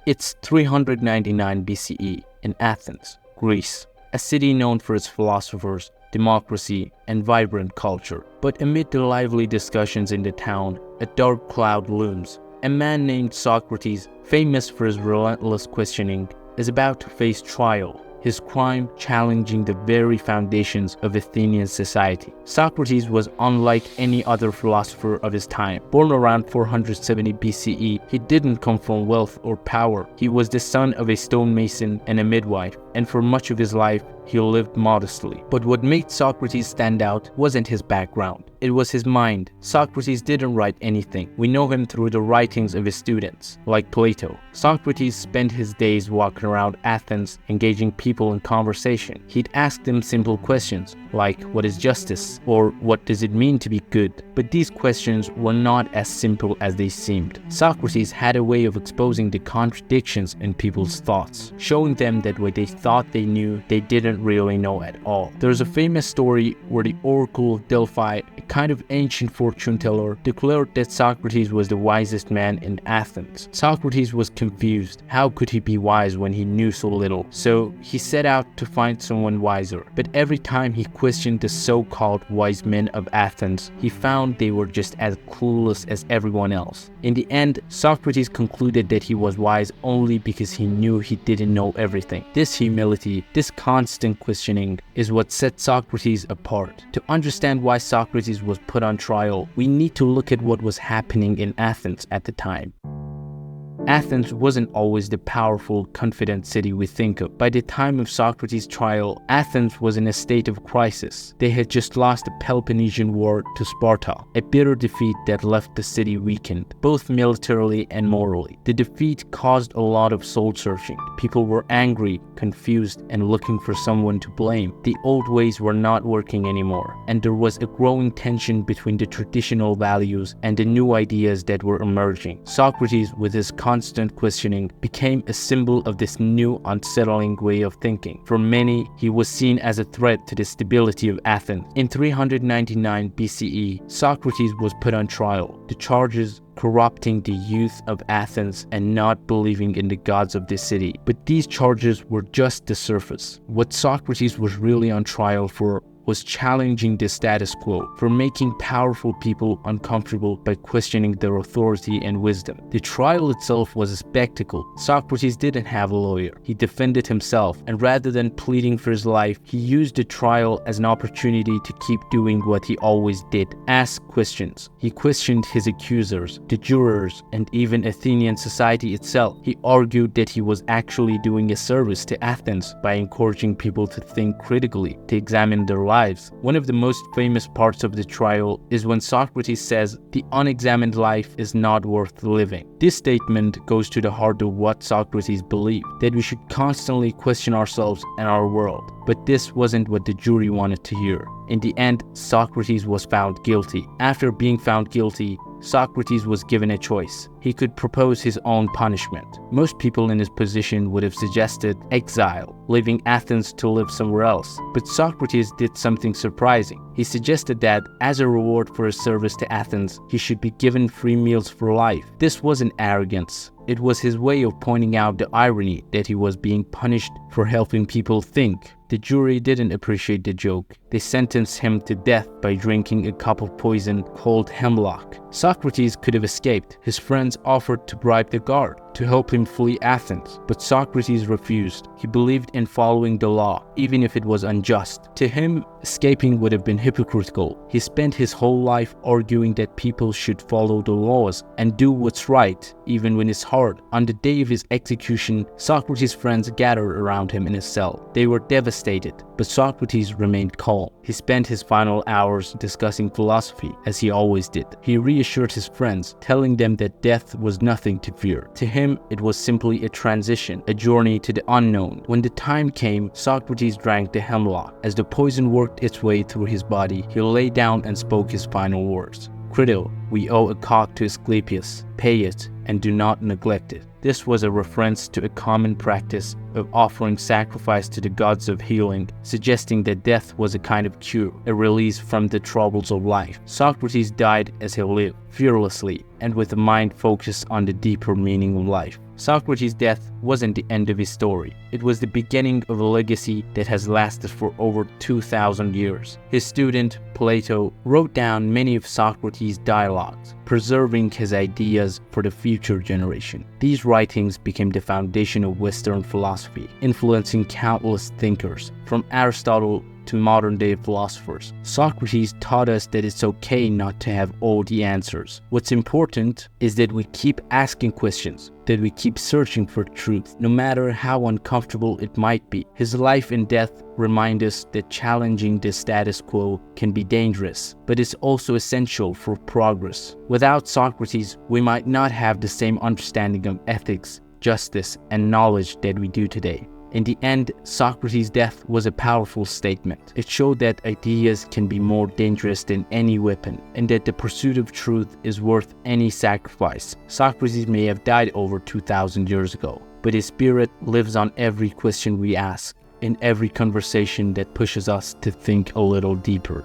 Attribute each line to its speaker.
Speaker 1: It's 399 BCE in Athens, Greece, a city known for its philosophers, democracy, and vibrant culture. But amid the lively discussions in the town, a dark cloud looms. A man named Socrates, famous for his relentless questioning, is about to face trial, his crime challenging the very foundations of Athenian society. Socrates was unlike any other philosopher of his time. Born around 470 BCE, he didn't come from wealth or power. He was the son of a stonemason and a midwife, and for much of his life, he lived modestly. But what made Socrates stand out wasn't his background. It was his mind. Socrates didn't write anything. We know him through the writings of his students, like Plato. Socrates spent his days walking around Athens, engaging people in conversation. He'd ask them simple questions, like what is justice, or what does it mean to be good? But these questions were not as simple as they seemed. Socrates had a way of exposing the contradictions in people's thoughts, showing them that what they thought they knew, they didn't really know at all. There's a famous story where the Oracle of Delphi, a kind of ancient fortune teller, declared that Socrates was the wisest man in Athens. Socrates was confused. How could he be wise when he knew so little? So he set out to find someone wiser. But every time he questioned the so-called wise men of Athens, he found they were just as clueless as everyone else. In the end, Socrates concluded that he was wise only because he knew he didn't know everything. This humility, this constant questioning, is what set Socrates apart. To understand why Socrates was put on trial, we need to look at what was happening in Athens at the time. Athens wasn't always the powerful, confident city we think of. By the time of Socrates' trial, Athens was in a state of crisis. They had just lost the Peloponnesian War to Sparta, a bitter defeat that left the city weakened, both militarily and morally. The defeat caused a lot of soul-searching. People were angry, confused, and looking for someone to blame. The old ways were not working anymore, and there was a growing tension between the traditional values and the new ideas that were emerging. Socrates, with his constant questioning, became a symbol of this new, unsettling way of thinking. For many, he was seen as a threat to the stability of Athens. In 399 BCE, Socrates was put on trial. The charges: corrupting the youth of Athens and not believing in the gods of the city. But these charges were just the surface. What Socrates was really on trial for was challenging the status quo, for making powerful people uncomfortable by questioning their authority and wisdom. The trial itself was a spectacle. Socrates didn't have a lawyer. He defended himself, and rather than pleading for his life, he used the trial as an opportunity to keep doing what he always did: ask questions. He questioned his accusers, the jurors, and even Athenian society itself. He argued that he was actually doing a service to Athens by encouraging people to think critically, to examine their lives. One of the most famous parts of the trial is when Socrates says, "The unexamined life is not worth living." This statement goes to the heart of what Socrates believed, that we should constantly question ourselves and our world. But this wasn't what the jury wanted to hear. In the end, Socrates was found guilty. After being found guilty, Socrates was given a choice. He could propose his own punishment. Most people in his position would have suggested exile, leaving Athens to live somewhere else. But Socrates did something surprising. He suggested that, as a reward for his service to Athens, he should be given free meals for life. This wasn't arrogance. It was his way of pointing out the irony that he was being punished for helping people think. The jury didn't appreciate the joke. They sentenced him to death by drinking a cup of poison called hemlock. Socrates could have escaped. His friends offered to bribe the guard to help him flee Athens, but Socrates refused. He believed in following the law, even if it was unjust. To him, escaping would have been hypocritical. He spent his whole life arguing that people should follow the laws and do what's right, even when it's hard. On the day of his execution, Socrates' friends gathered around him in his cell. They were devastated, but Socrates remained calm. He spent his final hours discussing philosophy, as he always did. He reassured his friends, telling them that death was nothing to fear. To him, it was simply a transition, a journey to the unknown. When the time came, Socrates drank the hemlock. As the poison worked its way through his body, he lay down and spoke his final words. "Crito, we owe a cock to Asclepius. Pay it, and do not neglect it." This was a reference to a common practice of offering sacrifice to the gods of healing, suggesting that death was a kind of cure, a release from the troubles of life. Socrates died as he lived, fearlessly, and with a mind focused on the deeper meaning of life. Socrates' death wasn't the end of his story. It was the beginning of a legacy that has lasted for over 2,000 years. His student, Plato, wrote down many of Socrates' dialogues, preserving his ideas for the future generation. These writings became the foundation of Western philosophy, influencing countless thinkers, from Aristotle to modern-day philosophers. Socrates taught us that it's okay not to have all the answers. What's important is that we keep asking questions, that we keep searching for truth, no matter how uncomfortable it might be. His life and death remind us that challenging the status quo can be dangerous, but it's also essential for progress. Without Socrates, we might not have the same understanding of ethics, justice, and knowledge that we do today. In the end, Socrates' death was a powerful statement. It showed that ideas can be more dangerous than any weapon, and that the pursuit of truth is worth any sacrifice. Socrates may have died over 2,000 years ago, but his spirit lives on every question we ask, in every conversation that pushes us to think a little deeper.